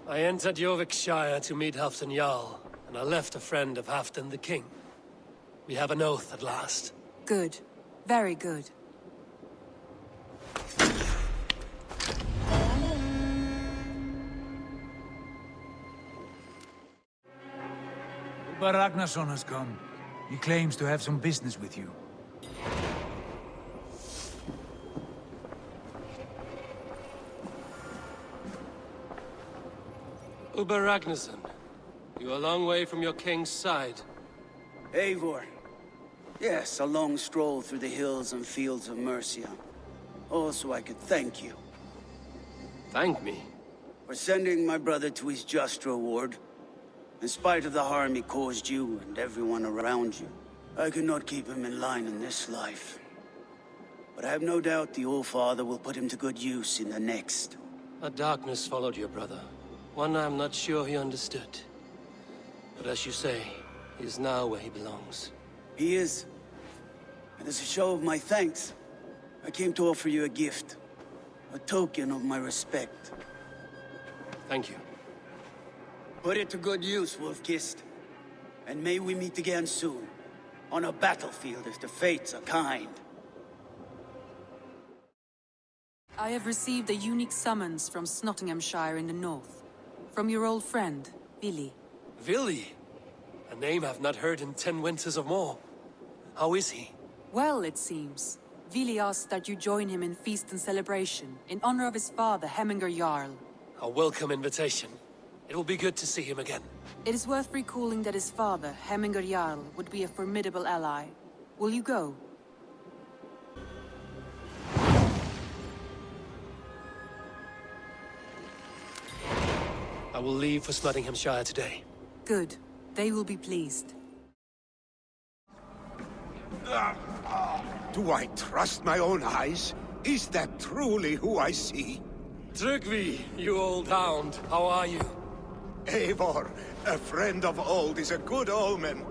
I entered Yorkshire to meet Halfdan Jarl, and I left a friend of Halfdan the King. We have an oath at last. Good. Very good. But Ragnarsson has come. He claims to have some business with you. Uber Ragnarsson, you're a long way from your king's side. Eivor. Yes, a long stroll through the hills and fields of Mercia. Also, I could thank you. Thank me? For sending my brother to his just reward. In spite of the harm he caused you and everyone around you, I could not keep him in line in this life. But I have no doubt the Old Father will put him to good use in the next. A darkness followed your brother. One I'm not sure he understood. But as you say, he is now where he belongs. He is. And as a show of my thanks, I came to offer you a gift. A token of my respect. Thank you. Put it to good use, Wolf-Kissed. And may we meet again soon. On a battlefield if the fates are kind. I have received a unique summons from Nottinghamshire in the north. From your old friend, Vili. Vili? A name I've not heard in 10 winters or more. How is he? Well, it seems. Vili asked that you join him in feast and celebration, in honor of his father, Hemminger Jarl. A welcome invitation. It will be good to see him again. It is worth recalling that his father, Hemminger Jarl, would be a formidable ally. Will you go? I will leave for Nottinghamshire today. Good. They will be pleased. Do I trust my own eyes? Is that truly who I see? Tryggvi, you old hound, how are you? Eivor, a friend of old is a good omen.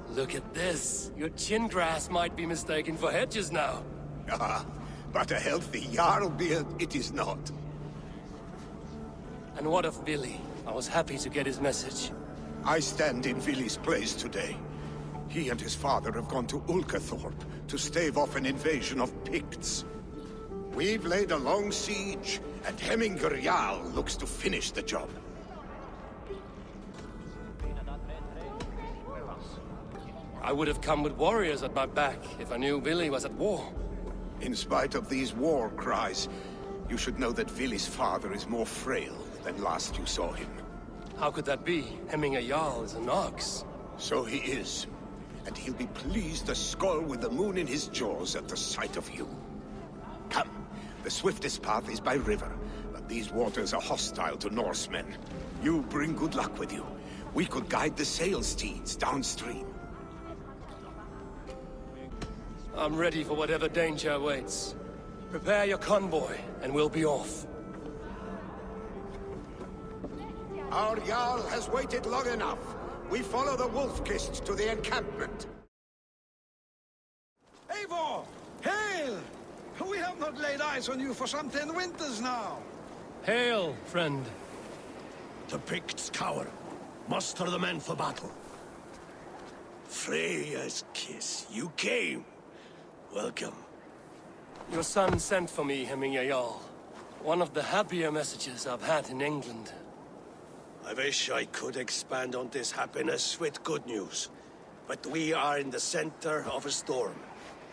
Look at this. Your chin grass might be mistaken for hedges now. Ah, but a healthy Jarl beard it is not. And what of Vili? I was happy to get his message. I stand in Vili's place today. He and his father have gone to Ulkathorpe to stave off an invasion of Picts. We've laid a long siege, and Hemminger Jarl looks to finish the job. I would have come with warriors at my back if I knew Vili was at war. In spite of these war cries, you should know that Vili's father is more frail than last you saw him. How could that be? Hemminger Jarl is an ox. So he is. And he'll be pleased to skull with the moon in his jaws at the sight of you. Come, the swiftest path is by river, but these waters are hostile to Norsemen. You bring good luck with you. We could guide the sail steeds downstream. I'm ready for whatever danger awaits. Prepare your convoy, and we'll be off. Our Jarl has waited long enough. We follow the Wolf-Kissed to the encampment. Eivor! Hail! We have not laid eyes on you for some 10 winters now. Hail, friend. The Picts cower. Muster the men for battle. Freya's kiss. You came. Welcome. Your son sent for me, Hemminger Jarl. One of the happier messages I've had in England. I wish I could expand on this happiness with good news. But we are in the center of a storm.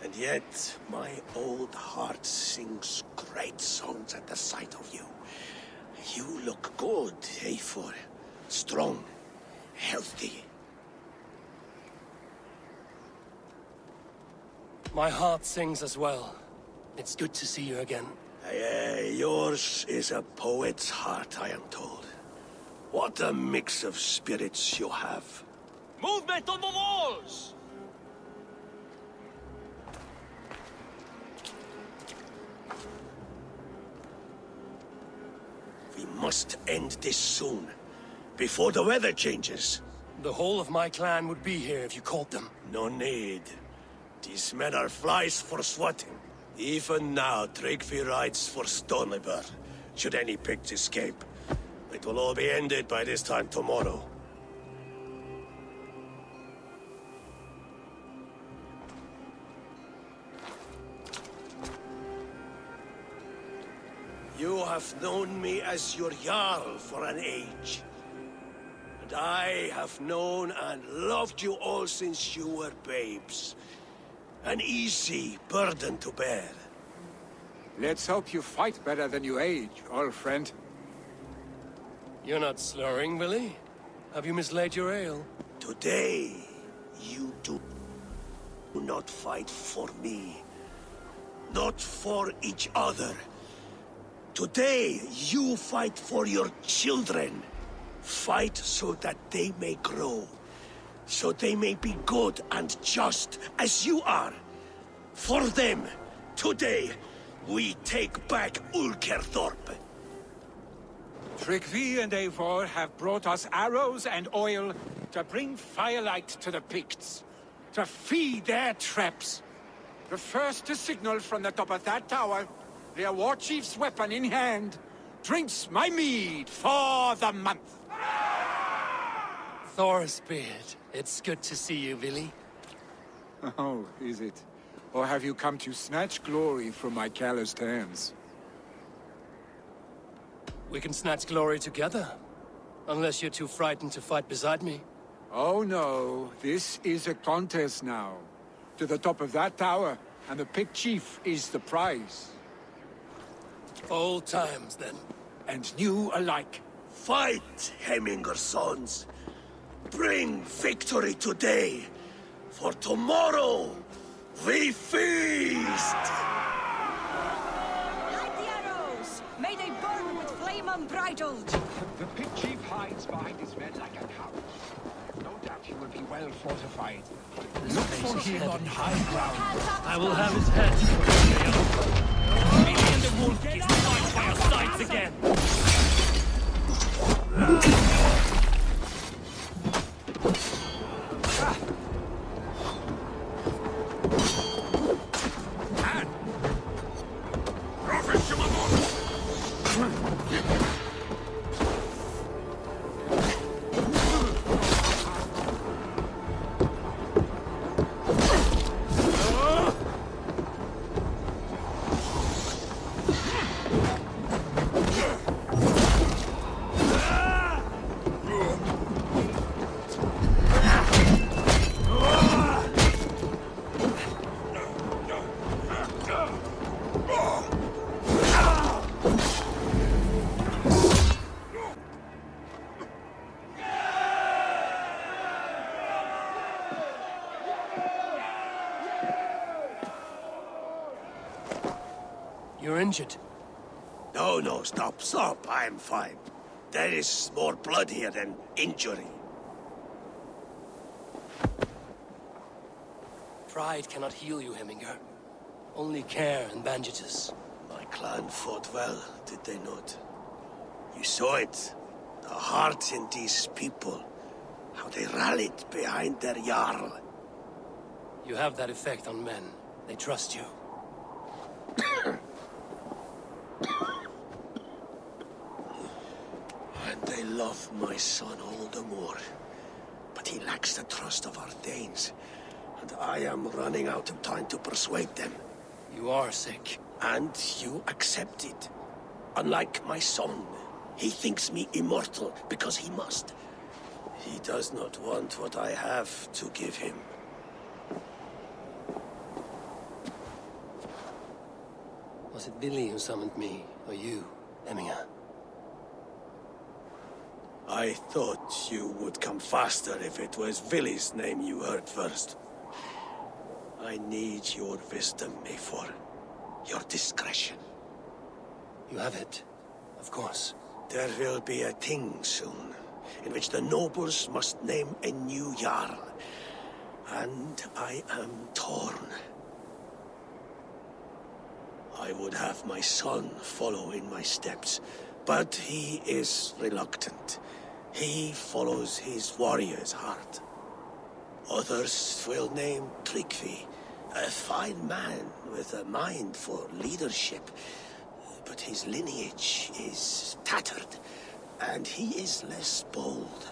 And yet, my old heart sings great songs at the sight of you. You look good, Eivor. Strong, healthy. My heart sings as well. It's good to see you again. Yours is a poet's heart, I am told. What a mix of spirits you have. Movement on the walls! We must end this soon, before the weather changes. The whole of my clan would be here if you called them. No need. These men are flies for swatting. Even now, Tryggvi rides for Stonebur, should any Picts escape. It will all be ended by this time tomorrow. You have known me as your Jarl for an age. And I have known and loved you all since you were babes. An easy burden to bear. Let's hope you fight better than you age, old friend. You're not slurring, Billy? Have you mislaid your ale? Today, you do not fight for me. Not for each other. Today, you fight for your children. Fight so that they may grow. So they may be good and just as you are. For them, today, we take back Ulkerthorpe. Tryggvi and Eivor have brought us arrows and oil to bring firelight to the Picts, to feed their traps. The first to signal from the top of that tower, their war chief's weapon in hand, drinks my mead for the month. Thorsbeard, it's good to see you, Billy. Oh, is it? Or have you come to snatch glory from my calloused hands? We can snatch glory together. Unless you're too frightened to fight beside me. Oh no, this is a contest now. To the top of that tower, and the Pict Chief is the prize. Old times, then. And new alike. Fight, Hemminger's sons. Bring victory today. For tomorrow, we feast! Light the arrows! May they burn with flame unbridled! The Pict Chief hides behind his men like a coward. No doubt he will be well fortified. Look for him on high ground. I will have his head. Billy and the wolf kids fight by your sides again. You're injured. No, stop. I'm fine. There is more blood here than injury. Pride cannot heal you, Hemminger. Only care and bandages. My clan fought well, did they not? You saw it. The heart in these people. How they rallied behind their Jarl. You have that effect on men. They trust you. And they love my son all the more. But he lacks the trust of our Danes. And I am running out of time to persuade them. You are sick. And you accept it. Unlike my son, he thinks me immortal because he must. He does not want what I have to give him. Was it Billy who summoned me, or you, Hemminger? I thought you would come faster if it was Villy's name you heard first. I need your wisdom, Eivor. Your discretion. You have it, of course. There will be a thing soon, in which the nobles must name a new Jarl. And I am torn. I would have my son follow in my steps, but he is reluctant. He follows his warrior's heart. Others will name Tryggvi, a fine man with a mind for leadership. But his lineage is tattered. and he is less bold.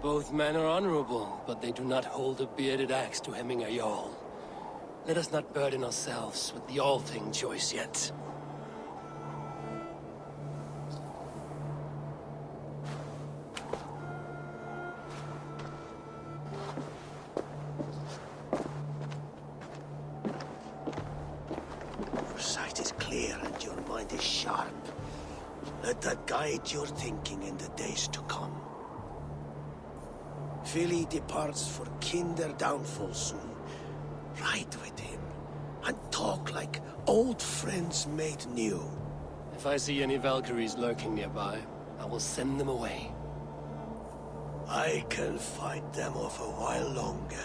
Both men are honorable, but they do not hold a bearded axe to hemming a Jarl. Let us not burden ourselves with the all-thing choice yet. Your sight is clear and your mind is sharp. Let that guide your thinking in the days to come. Vili departs for Kinder downfall soon. Ride with him, and talk like old friends made new. If I see any Valkyries lurking nearby, I will send them away. I can fight them off a while longer.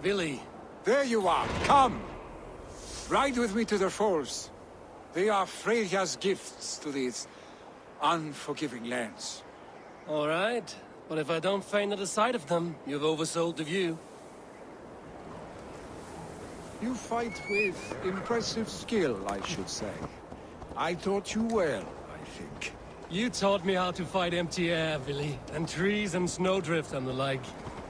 Vili! There you are, come! Ride with me to the falls. They are Freya's gifts to these unforgiving lands. All right, but if I don't faint at the sight of them, you've oversold the view. You fight with impressive skill, I should say. I taught you well, I think. You taught me how to fight empty air, Vili, and trees and snowdrift and the like.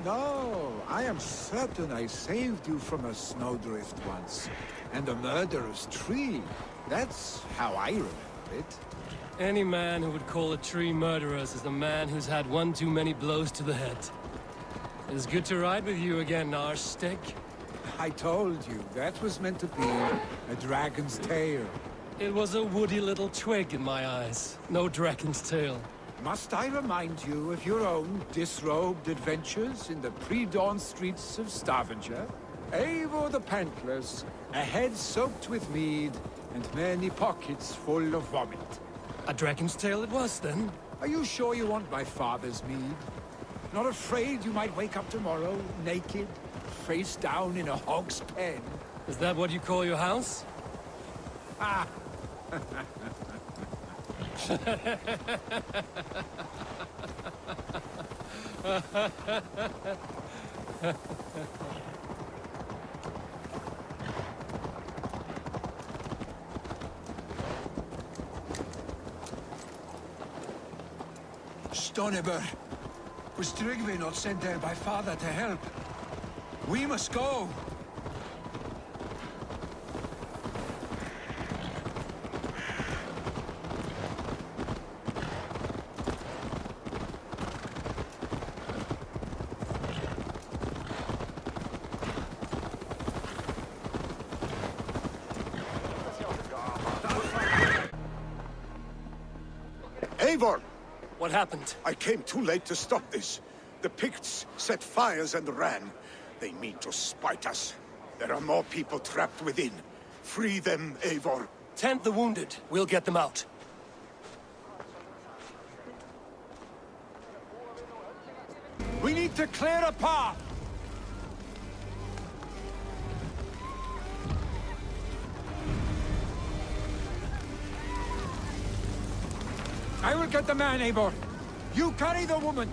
No, I am certain I saved you from a snowdrift once. And a murderous tree. That's how I remember it. Any man who would call a tree murderous is a man who's had one too many blows to the head. It's good to ride with you again, Arstick. I told you, that was meant to be a dragon's tail. It was a woody little twig in my eyes. No dragon's tail. Must I remind you of your own disrobed adventures in the pre-dawn streets of Stavanger? Eivor the Pantless, a head soaked with mead, and many pockets full of vomit. A dragon's tail it was, then? Are you sure you want my father's mead? Not afraid you might wake up tomorrow, naked, face down in a hog's pen? Is that what you call your house? Ah! Stonebur, was Tryggvi not sent there by father to help? We must go! Eivor! What happened? I came too late to stop this. The Picts set fires and ran. They mean to spite us. There are more people trapped within. Free them, Eivor. Tend the wounded. We'll get them out. We need to clear a path! I will get the man, Eivor. You carry the woman.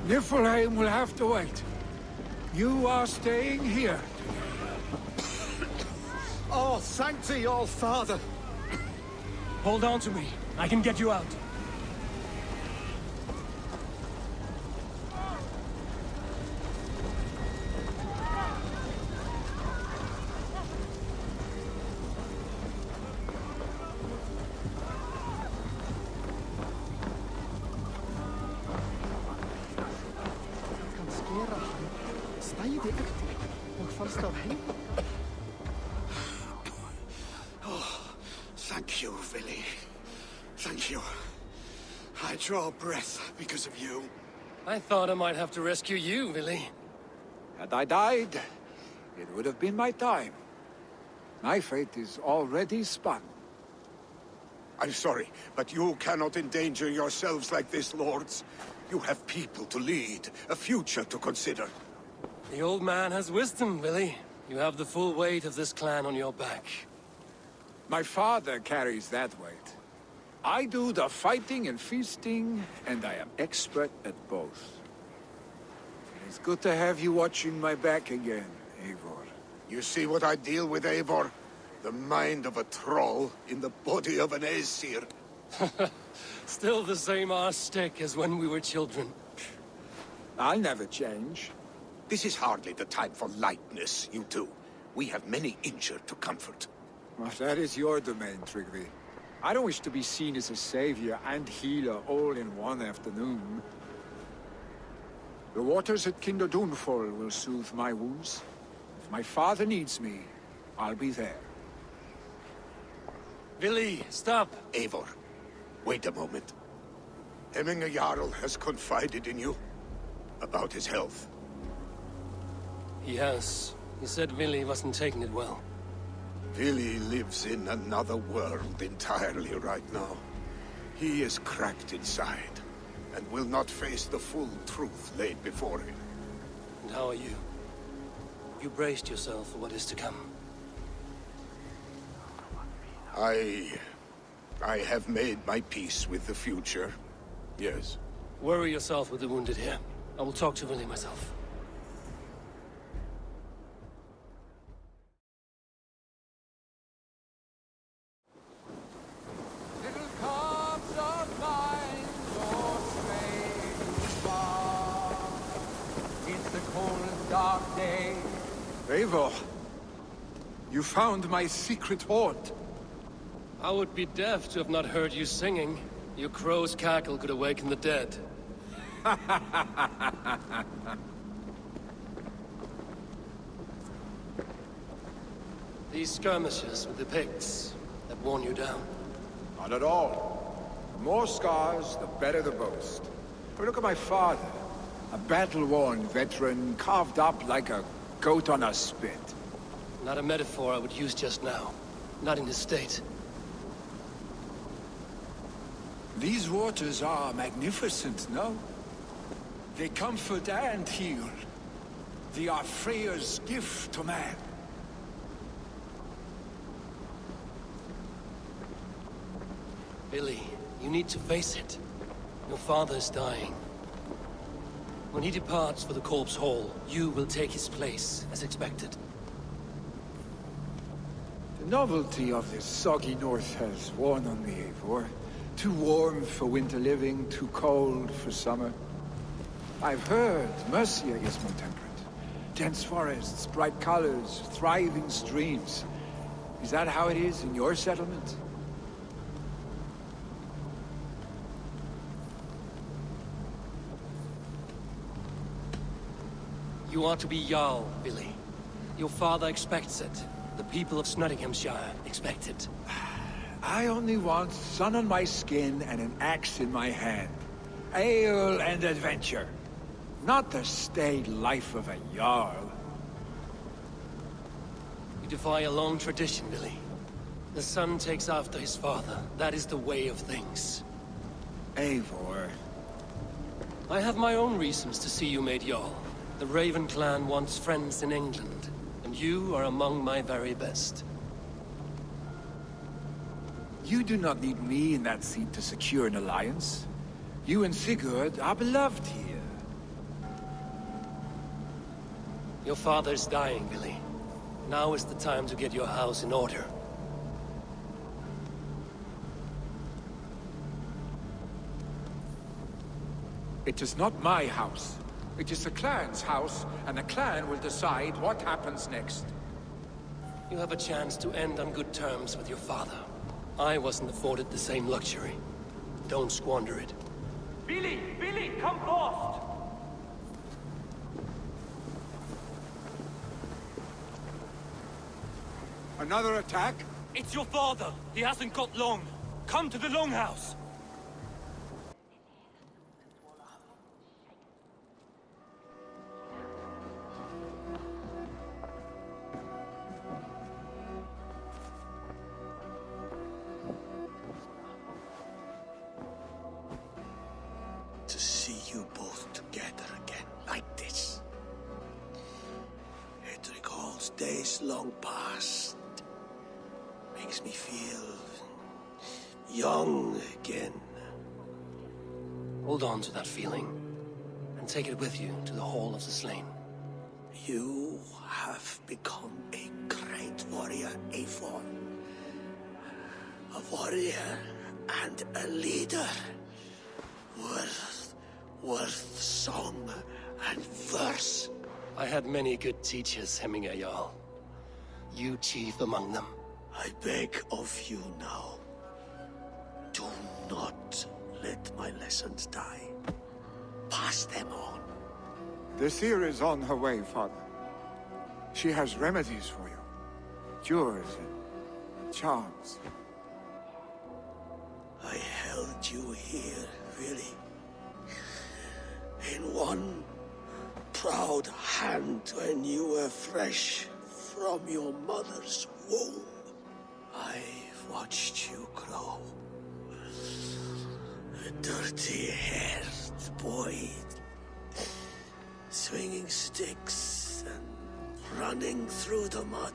Niflheim will have to wait. You are staying here. Oh, thank thee, all father! Hold on to me. I can get you out. Oh, thank you, Vili. Thank you. I draw breath because of you. I thought I might have to rescue you, Vili. Had I died, it would have been my time. My fate is already spun. I'm sorry, but you cannot endanger yourselves like this, lords. You have people to lead, a future to consider. The old man has wisdom, Vili. You have the full weight of this clan on your back. My father carries that weight. I do the fighting and feasting, and I am expert at both. It's good to have you watching my back again, Eivor. You see what I deal with, Eivor? The mind of a troll in the body of an Aesir. Still the same arse stick as when we were children. I'll never change. This is hardly the time for lightness, you two. We have many injured to comfort. Well, that is your domain, Tryggvi. I don't wish to be seen as a savior and healer all in one afternoon. The waters at Kinderdunfol will soothe my wounds. If my father needs me, I'll be there. Billy, stop! Eivor, wait a moment. Hemminger Jarl has confided in you about his health. He has. He said Willy wasn't taking it well. Willy lives in another world entirely right now. He is cracked inside, and will not face the full truth laid before him. And how are you? You braced yourself for what is to come. I have made my peace with the future. Yes. Worry yourself with the wounded here. I will talk to Willy myself. Little cubs of mine go strange far. It's the cold, dark day. Eivor, you found my secret hoard. I would be deaf to have not heard you singing. Your crow's cackle could awaken the dead. These skirmishes with the Picts that worn you down. Not at all. The more scars, the better the boast. But look at my father. A battle-worn veteran, carved up like a goat on a spit. Not a metaphor I would use just now. Not in his state. These waters are magnificent, no? They comfort and heal. They are Freya's gift to man. Billy, you need to face it. Your father is dying. When he departs for the Corpse Hall, you will take his place, as expected. The novelty of this soggy north has worn on me, Eivor. Too warm for winter living, too cold for summer. I've heard Mercia is more temperate. Dense forests, bright colors, thriving streams. Is that how it is in your settlement? You are to be Jarl, Billy. Your father expects it. The people of Nottinghamshire expect it. I only want sun on my skin and an axe in my hand. Ale and adventure. Not the staid life of a Jarl. You defy a long tradition, Billy. The son takes after his father. That is the way of things. Eivor. I have my own reasons to see you made Jarl. The Raven clan wants friends in England, and you are among my very best. You do not need me in that seat to secure an alliance. You and Sigurd are beloved here. Your father's dying, Billy. Now is the time to get your house in order. It is not my house. It is the clan's house, and the clan will decide what happens next. You have a chance to end on good terms with your father. I wasn't afforded the same luxury. Don't squander it. Billy! Billy, come fast! Another attack? It's your father! He hasn't got long! Come to the Longhouse! To see you both together again like this. It recalls days days long past makes me feel young again. Hold on to that feeling, and take it with you to the Hall of the Slain. You have become a great warrior, Eivor. A warrior and a leader. Worth song and verse. I had many good teachers, Hemminger Jarl. You chief among them. I beg of you now, do not let my lessons die. Pass them on. The seer is on her way, Father. She has remedies for you. Cures and charms. I held you here, really. In one proud hand when you were fresh from your mother's womb. I've watched you grow. A dirty-haired boy, swinging sticks and running through the mud,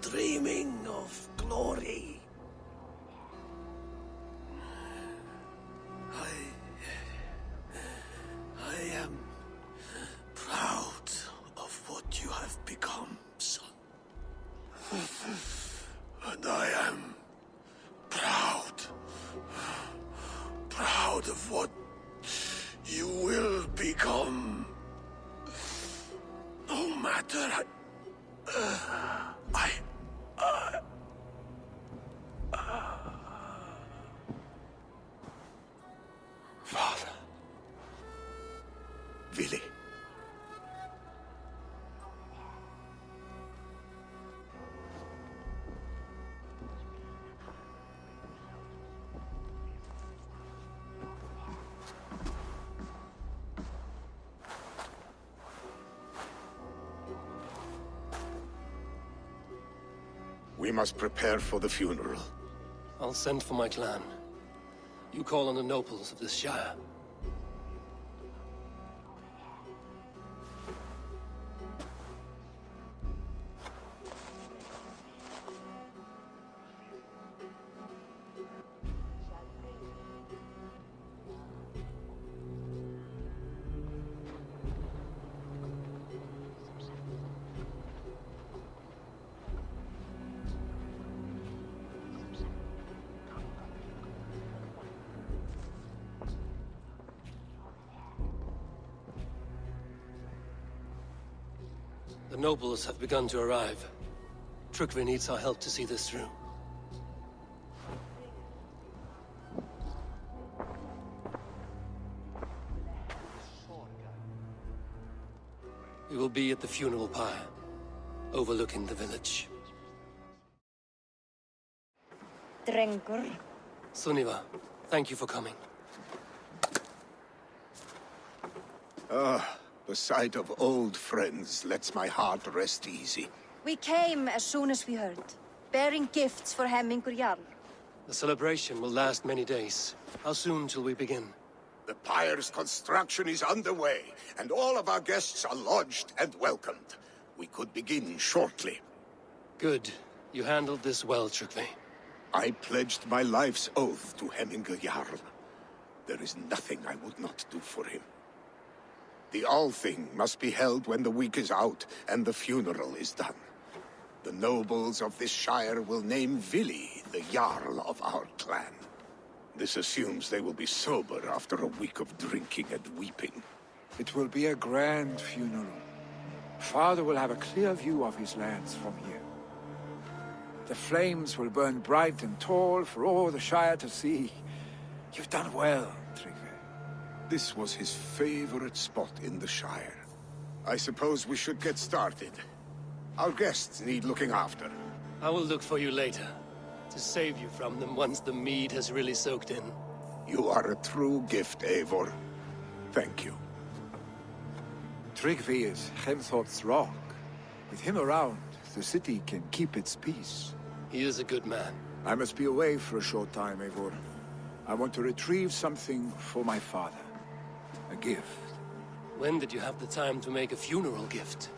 dreaming of glory. I am proud of what you have become, son. And I am proud of what you will become. No matter Father. Vili. We must prepare for the funeral. I'll send for my clan. You call on the nobles of this shire. The nobles have begun to arrive. Trukvi needs our help to see this through. We will be at the funeral pyre, overlooking the village. Drengur. Sunniva, thank you for coming. The sight of old friends lets my heart rest easy. We came as soon as we heard, bearing gifts for Hemmingur Jarl. The celebration will last many days. How soon till we begin? The pyre's construction is underway, and all of our guests are lodged and welcomed. We could begin shortly. Good. You handled this well, Trukvi. I pledged my life's oath to Hemminger Jarl. There is nothing I would not do for him. The Althing must be held when the week is out and the funeral is done. The nobles of this shire will name Vili the Jarl of our clan. This assumes they will be sober after a week of drinking and weeping. It will be a grand funeral. Father will have a clear view of his lands from here. The flames will burn bright and tall for all the Shire to see. You've done well, Trygve. This was his favorite spot in the Shire. I suppose we should get started. Our guests need looking after. I will look for you later, to save you from them once the mead has really soaked in. You are a true gift, Eivor. Thank you. Trygve is Hemthorp's rock. With him around, the city can keep its peace. He is a good man. I must be away for a short time, Eivor. I want to retrieve something for my father. A gift. When did you have the time to make a funeral gift?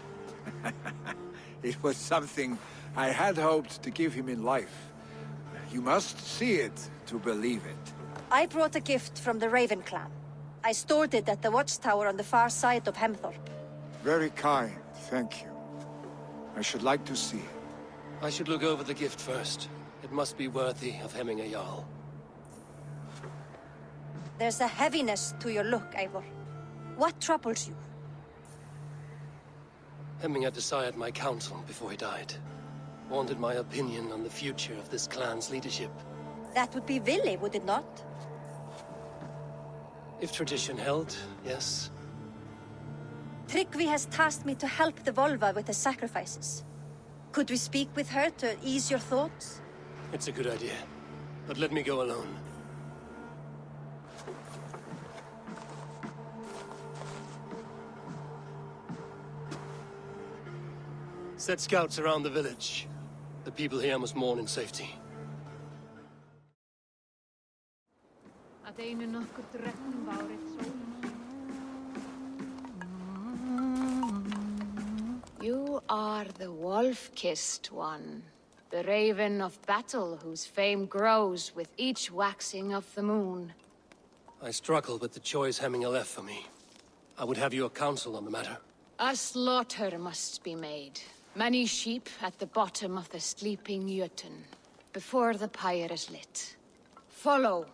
It was something I had hoped to give him in life. You must see it to believe it. I brought a gift from the Raven clan. I stored it at the watchtower on the far side of Hemthorpe. Very kind, thank you. I should like to see it. I should look over the gift first. It must be worthy of hemming a Jarl. There's a heaviness to your look, Eivor. What troubles you? Hemming had desired my counsel before he died. Wanted my opinion on the future of this clan's leadership. That would be Vili, would it not? If tradition held, yes. Tryggvi has tasked me to help the Volva with the sacrifices. Could we speak with her to ease your thoughts? It's a good idea. But let me go alone. Set scouts around the village. The people here must mourn in safety. You are the wolf-kissed one. The raven of battle whose fame grows with each waxing of the moon. I struggle with the choice Hemminger left for me. I would have your counsel on the matter. A slaughter must be made. Many sheep at the bottom of the sleeping Jötun, before the pyre is lit. Follow.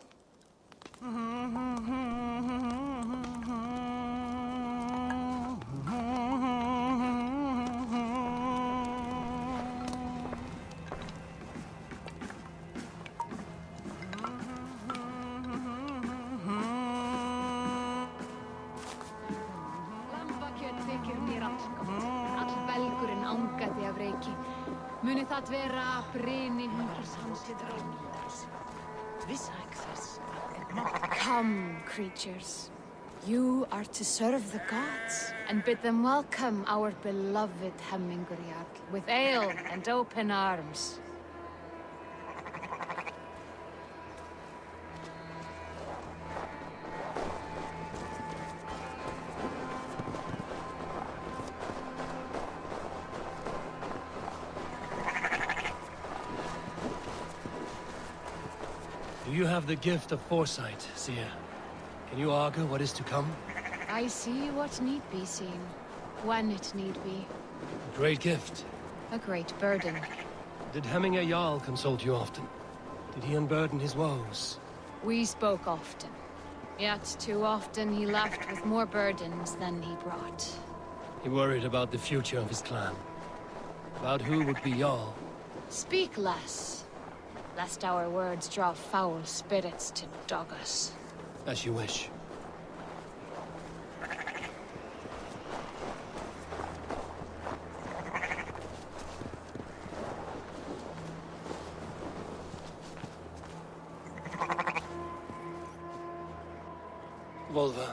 Muni það vera bryni hungurs hans í draumindars. Vissi ekki þess. Come, creatures. You are to serve the gods and bid them welcome our beloved Hemmingurjarl with ale and open arms. Do you have the gift of foresight, Seer? Can you argue what is to come? I see what need be seen, when it need be. A great gift. A great burden. Did Hemminger Jarl consult you often? Did he unburden his woes? We spoke often. Yet too often he left with more burdens than he brought. He worried about the future of his clan. About who would be Jarl. Speak less, lest our words draw foul spirits to dog us. As you wish. Volva,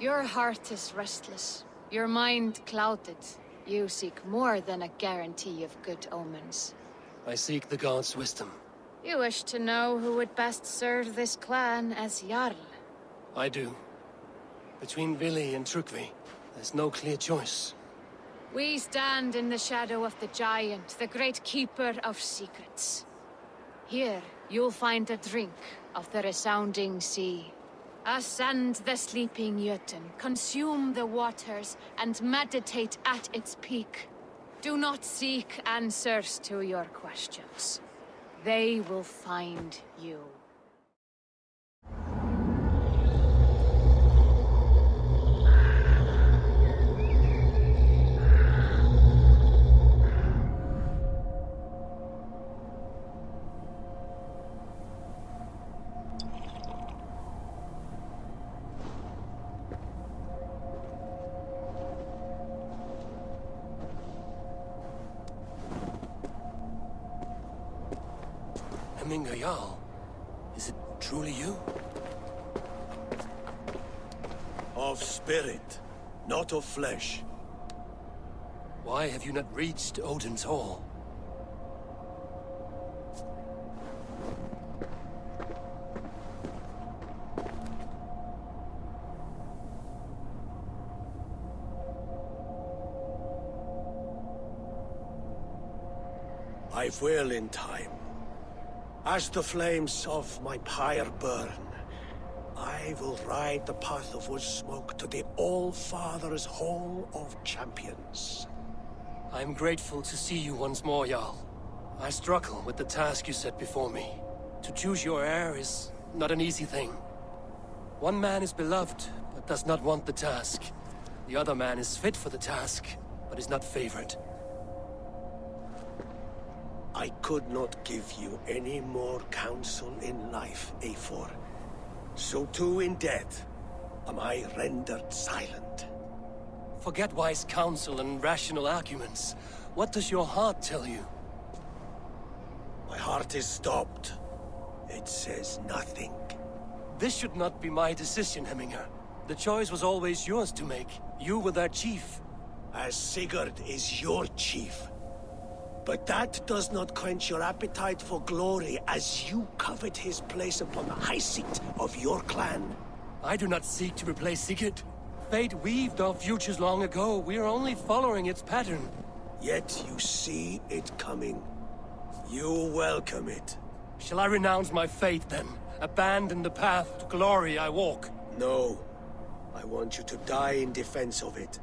Your heart is restless. Your mind clouded. You seek more than a guarantee of good omens. I seek the gods' wisdom. You wish to know who would best serve this clan as Jarl. I do. Between Vili and Tryggvi, there's no clear choice. We stand in the shadow of the giant, the great keeper of secrets. Here, you'll find a drink of the resounding sea. Ascend the sleeping Jötun, consume the waters, and meditate at its peak. Do not seek answers to your questions. They will find you. Hemminger Jarl, is it truly you? Of spirit, not of flesh. Why have you not reached Odin's Hall? I will in time. As the flames of my pyre burn, I will ride the path of wood smoke to the All-Father's Hall of Champions. I am grateful to see you once more, Jarl. I struggle with the task you set before me. To choose your heir is not an easy thing. One man is beloved, but does not want the task. The other man is fit for the task, but is not favored. I could not give you any more counsel in life, Eivor. So too in death am I rendered silent. Forget wise counsel and rational arguments. What does your heart tell you? My heart is stopped. It says nothing. This should not be my decision, Hemminger. The choice was always yours to make. You were their chief. As Sigurd is your chief. But that does not quench your appetite for glory as you covet his place upon the high seat of your clan. I do not seek to replace Sigurd. Fate weaved our futures long ago. We are only following its pattern. Yet you see it coming. You welcome it. Shall I renounce my faith, then? Abandon the path to glory I walk? No. I want you to die in defense of it.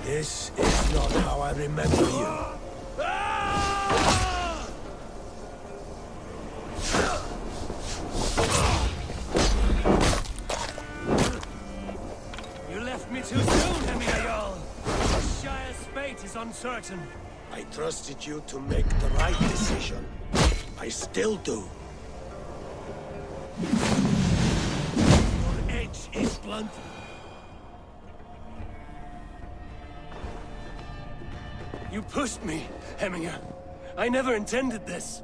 This is not how I remember you. You left me too soon, Hemminger. The Shire's fate is uncertain. I trusted you to make the right decision. I still do. Your edge is blunt. You pushed me, Hemminger. I never intended this.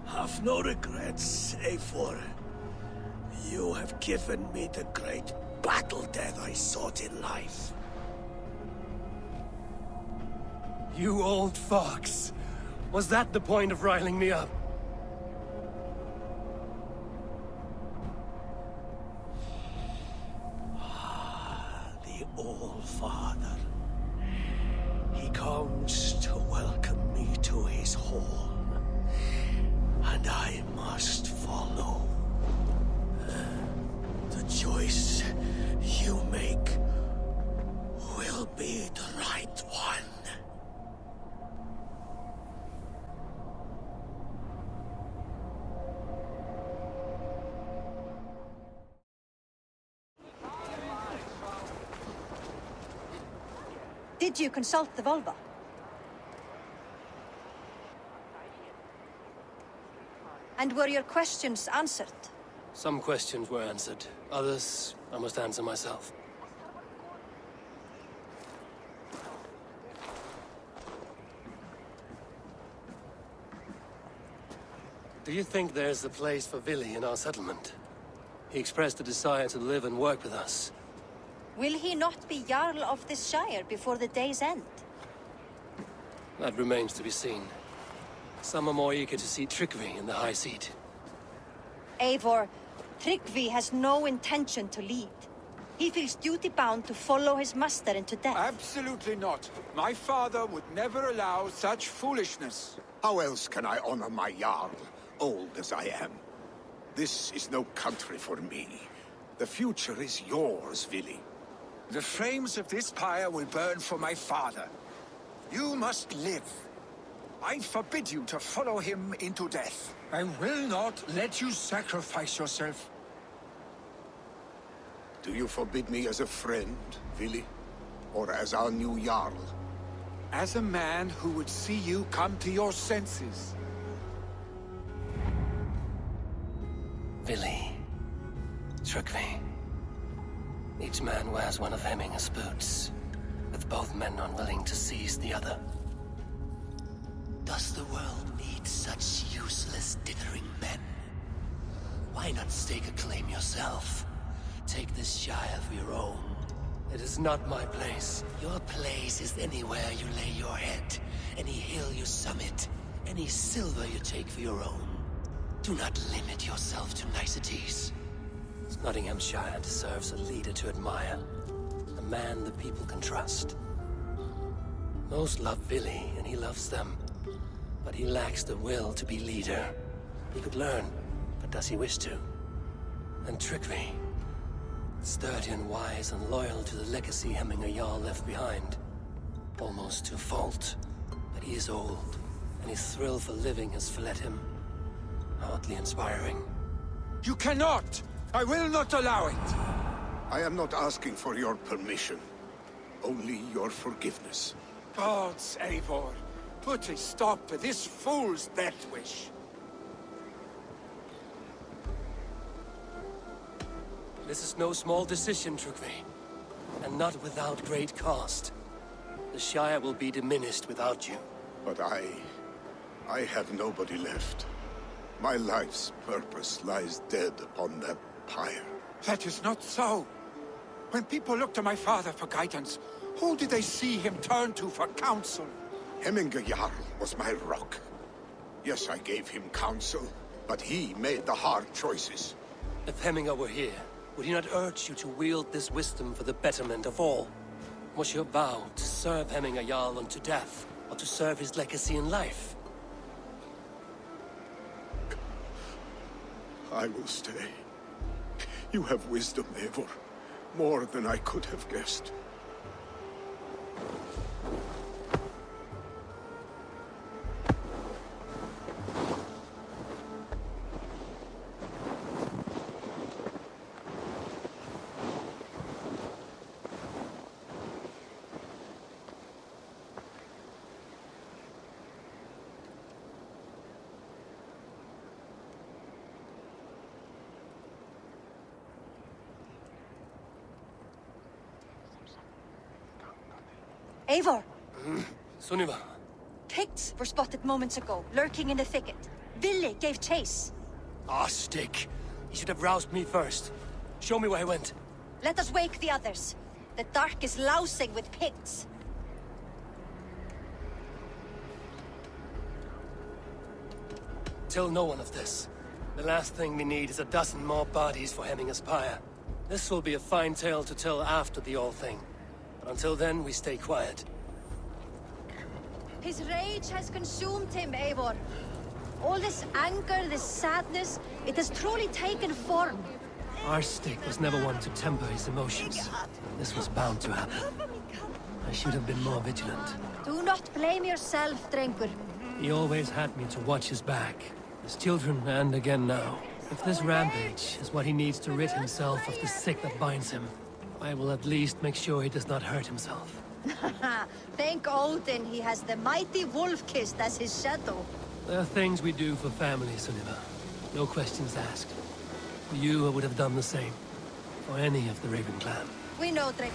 Have no regrets, Eivor. You have given me the great battle death I sought in life. You old fox. Was that the point of riling me up? The All-Father. He comes to welcome me to his hall. And I must follow. The choice you make will be the right one. Did you consult the Volva? And were your questions answered? Some questions were answered. Others, I must answer myself. Do you think there's a place for Vili in our settlement? He expressed a desire to live and work with us. Will he not be Jarl of this Shire before the day's end? That remains to be seen. Some are more eager to see Tryggvi in the high seat. Eivor, Tryggvi has no intention to lead. He feels duty-bound to follow his master into death. Absolutely not. My father would never allow such foolishness. How else can I honor my Jarl, old as I am? This is no country for me. The future is yours, Vili. The flames of this pyre will burn for my father. You must live. I forbid you to follow him into death. I will not let you sacrifice yourself. Do you forbid me as a friend, Vili? Or as our new Jarl? As a man who would see you come to your senses. Vili. Tryggvi. Each man wears one of Hemminger's boots, with both men unwilling to seize the other. Does the world need such useless, dithering men? Why not stake a claim yourself? Take this Shire for your own. It is not my place. Your place is anywhere you lay your head, any hill summit. Any silver you take for your own. Do not limit yourself to niceties. Nottinghamshire deserves a leader to admire. A man the people can trust. Most love Billy, and he loves them. But he lacks the will to be leader. He could learn, but does he wish to? And Trickery. Sturdy and wise and loyal to the legacy Hemminger Jarl left behind. Almost to a fault. But he is old, and his thrill for living has fled him. Hardly inspiring. You cannot! I will not allow it! I am not asking for your permission. Only your forgiveness. Gods, Eivor, put a stop to this fool's death wish. This is no small decision, Trickery. And not without great cost. The Shire will be diminished without you. But I have nobody left. My life's purpose lies dead upon that pyre. That is not so. When people look to my father for guidance, who did they see him turn to for counsel? Hemminger Jarl was my rock. Yes, I gave him counsel, but he made the hard choices. If Hemminger were here, would he not urge you to wield this wisdom for the betterment of all? Was your vow to serve Hemminger Jarl unto death, or to serve his legacy in life? I will stay. You have wisdom, Eivor. More than I could have guessed. Eivor! Sunniva. Picts were spotted moments ago, lurking in the thicket. Ville gave chase. Ah, stick. He should have roused me first. Show me where he went. Let us wake the others. The dark is lousing with Picts. Tell no one of this. The last thing we need is a dozen more bodies for Hemminger's pyre. This will be a fine tale to tell after the all thing. But until then, we stay quiet. His rage has consumed him, Eivor. All this anger, this sadness, it has truly taken form. Our stick was never one to temper his emotions. This was bound to happen. I should have been more vigilant. Do not blame yourself, Drengur. He always had me to watch his back. His children, and again now. If this rampage is what he needs to rid himself of the sick that binds him, I will at least make sure he does not hurt himself. Thank Odin he has the mighty Wolf-Kissed as his shadow. There are things we do for family, Sunniva. No questions asked. For you, I would have done the same. For any of the Raven clan. We know, Drengur.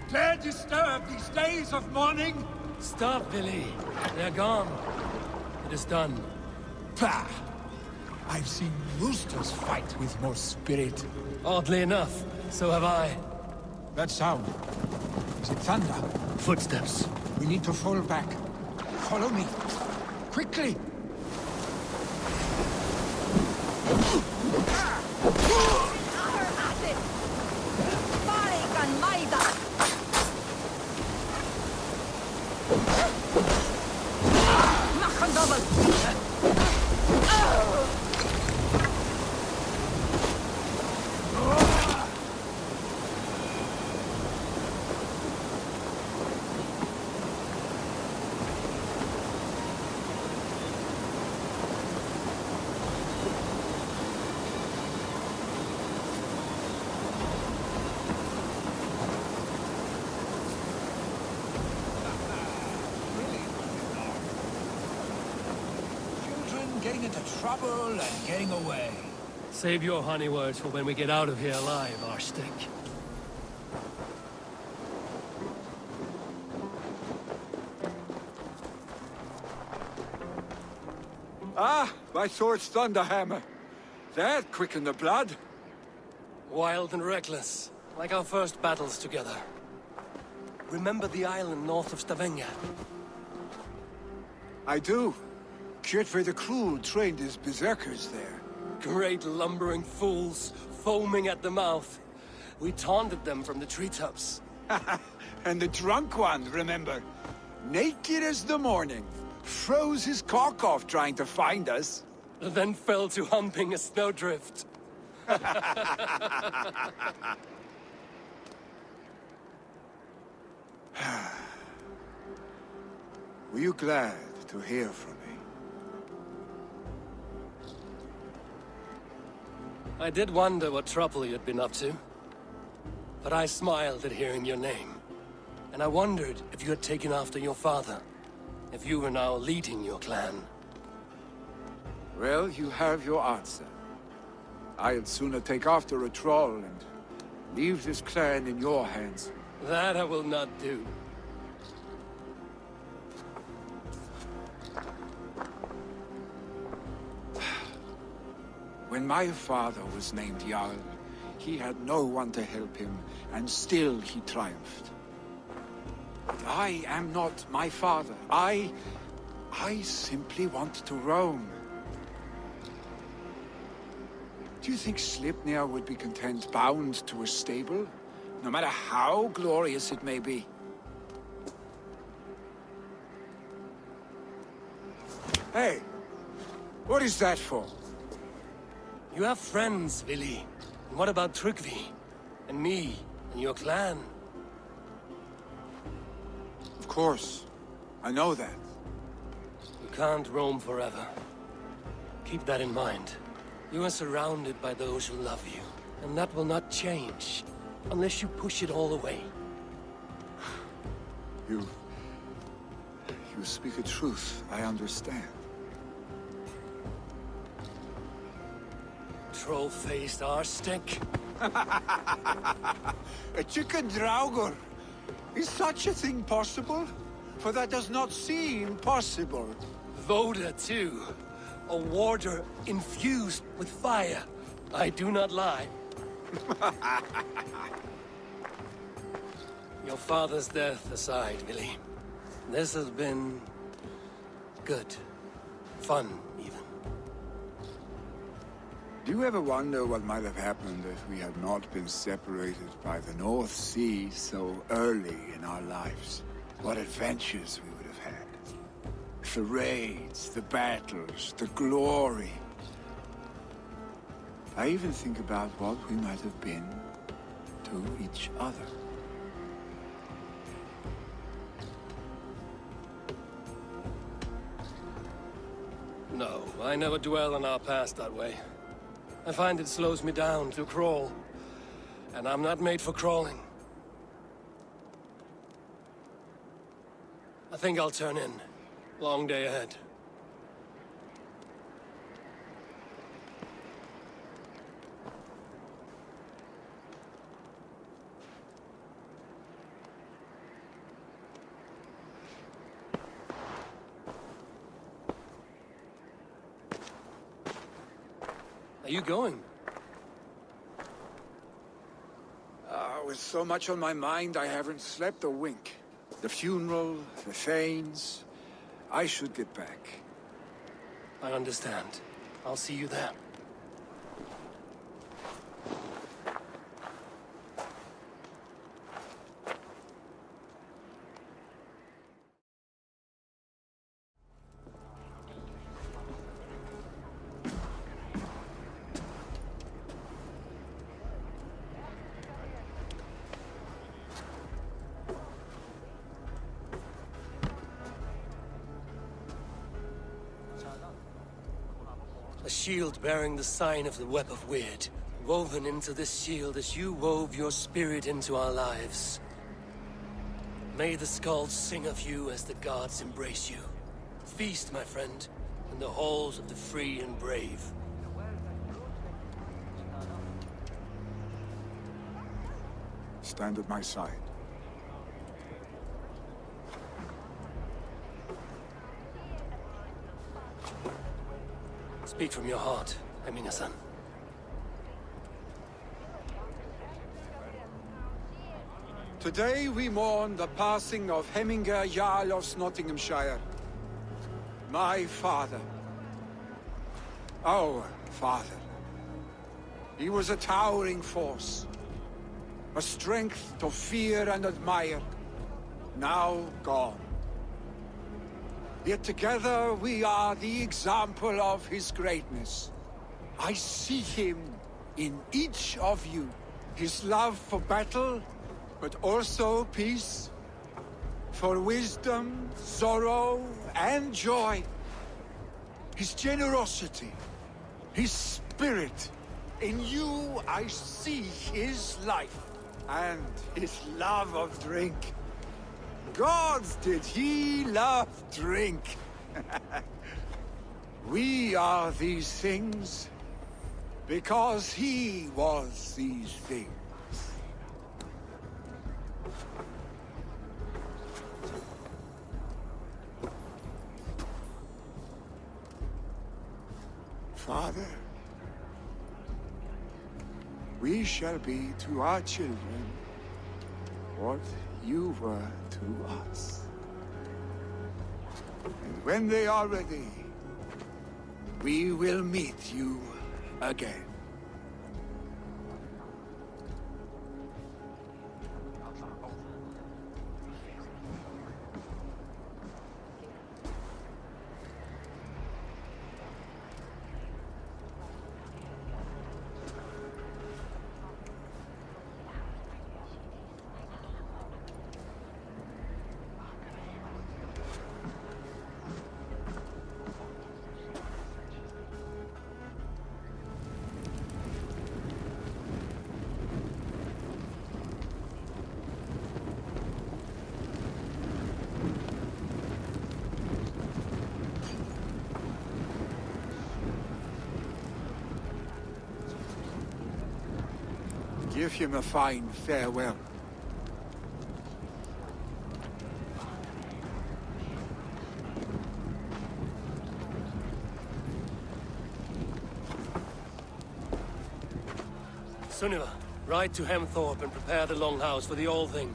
Dare disturb these days of mourning? Stop, Billy. They're gone. It is done. Pah! I've seen roosters fight with more spirit. Oddly enough, so have I. That sound. Is it thunder? Footsteps. We need to fall back. Follow me. Quickly! getting into trouble and getting away. Save your honey words for when we get out of here alive, Arstick. Ah, my sword's Thunderhammer. That quickened the blood. Wild and reckless, like our first battles together. Remember the island north of Stavanger? I do. Kjotve the Cruel trained his berserkers there. Great lumbering fools, foaming at the mouth. We taunted them from the treetops. And the drunk one, remember? Naked as the morning. Froze his cock off trying to find us. Then fell to humping a snowdrift. Were you glad to hear from me? I did wonder what trouble you'd been up to. But I smiled at hearing your name. And I wondered if you had taken after your father. If you were now leading your clan. Well, you have your answer. I'd sooner take after a troll and leave this clan in your hands. That I will not do. When my father was named Jarl, he had no one to help him, and still he triumphed. But I am not my father. I simply want to roam. Do you think Sleipnir would be content bound to a stable? No matter how glorious it may be? Hey! What is that for? You have friends, Vili. And what about Tryggvi? And me? And your clan? Of course. I know that. You can't roam forever. Keep that in mind. You are surrounded by those who love you. And that will not change. Unless you push it all away. You speak a truth. I understand. Troll-faced Arstick. A chicken Draugr. Is such a thing possible? For that does not seem possible. Voda, too. A warder infused with fire. I do not lie. Your father's death aside, Vili. This has been... good. Fun, even. Do you ever wonder what might have happened if we had not been separated by the North Sea so early in our lives? What adventures we would have had. The raids, the battles, the glory. I even think about what we might have been to each other. No, I never dwell on our past that way. I find it slows me down to crawl. And I'm not made for crawling. I think I'll turn in. Long day ahead. Are you going? With so much on my mind, I haven't slept a wink. The funeral, the Thanes... I should get back. I understand. I'll see you there. A shield bearing the sign of the Web of Weird, woven into this shield as you wove your spirit into our lives. May the skulls sing of you as the gods embrace you. Feast, my friend. in the halls of the free and brave. Stand at my side. Speak from your heart, Emina-san. Today we mourn the passing of Hemminger Jarl of Nottinghamshire. My father. Our father. He was a towering force. A strength to fear and admire. Now gone. Yet together we are the example of his greatness. I see him in each of you. His love for battle, but also peace. For wisdom, sorrow, and joy. His generosity, his spirit. In you I see his life, and his love of drink. Gods, did he love drink! We are these things because he was these things. Father, we shall be to our children what you were to us. And when they are ready, we will meet you again. Give him a fine farewell. Sunniva, ride to Hemthorpe and prepare the Longhouse for the All Thing.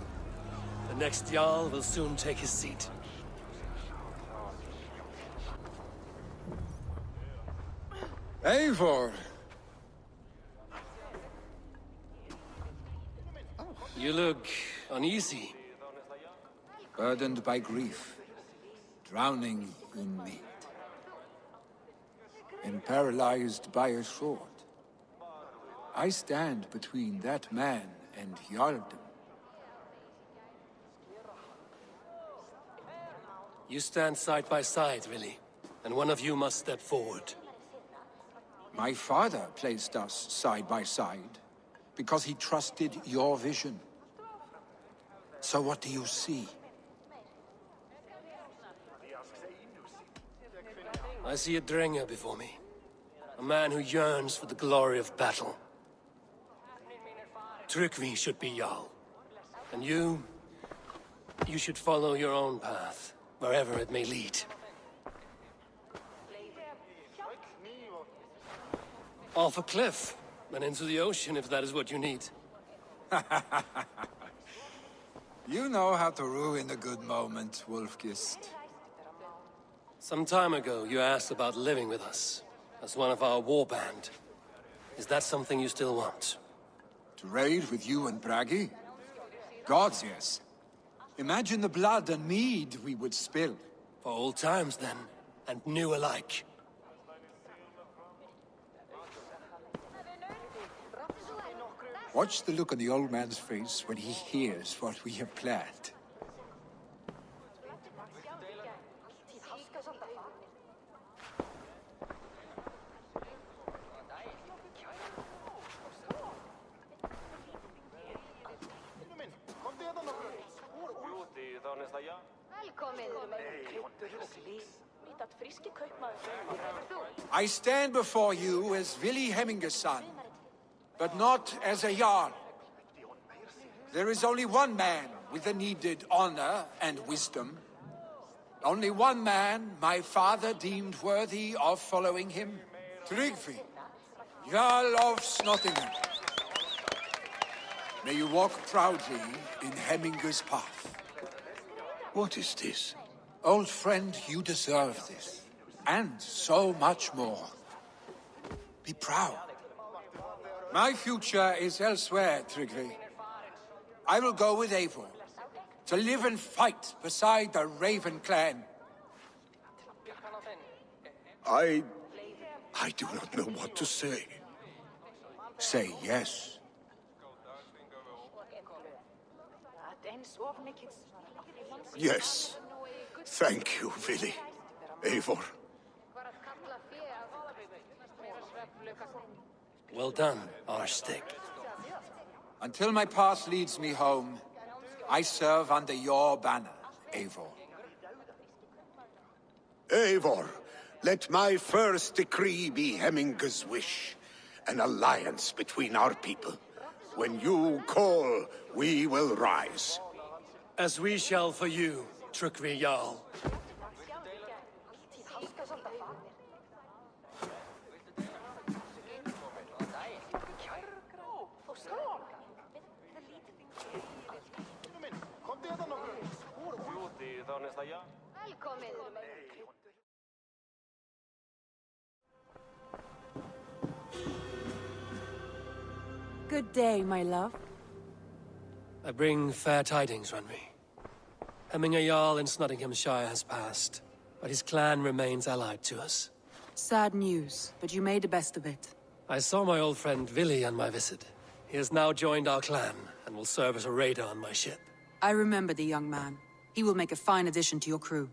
The next Jarl will soon take his seat. Eivor! You look uneasy. Burdened by grief, drowning in need, and paralyzed by a sword. I stand between that man and Jarldom. You stand side by side, really, and one of you must step forward. My father placed us side by side because he trusted your vision. So what do you see? I see a Drenger before me. A man who yearns for the glory of battle. Tryggvi should be Jarl. And you should follow your own path, wherever it may lead. Off a cliff, and into the ocean if that is what you need. You know how to ruin a good moment, Wolfgist. Some time ago, you asked about living with us, as one of our war band. Is that something you still want? To raid with you and Bragi? Gods, yes. Imagine the blood and mead we would spill. For old times, then, and new alike. Watch the look on the old man's face when he hears what we have planned. I stand before you as Vili Hemminger's son, but not as a Jarl. There is only one man with the needed honor and wisdom. Only one man my father deemed worthy of following him. Tryggvi, Jarl of Snottingham. May you walk proudly in Hemminger's path. What is this? Old friend, you deserve this. And so much more. Be proud. My future is elsewhere, Tryggvi. I will go with Eivor, to live and fight beside the Raven clan. I do not know what to say. Say yes. Yes. Thank you, Vili. Eivor. Well done, Arstick. Until my path leads me home, I serve under your banner, Eivor. Eivor, let my first decree be Hemminger's wish. An alliance between our people. When you call, we will rise. As we shall for you, Tryggvi Jarl. Good day, my love. I bring fair tidings, Runry. Hemminger Jarl in Snottinghamshire has passed, but his clan remains allied to us. Sad news, but you made the best of it. I saw my old friend Vili on my visit. He has now joined our clan, and will serve as a raider on my ship. I remember the young man. He will make a fine addition to your crew.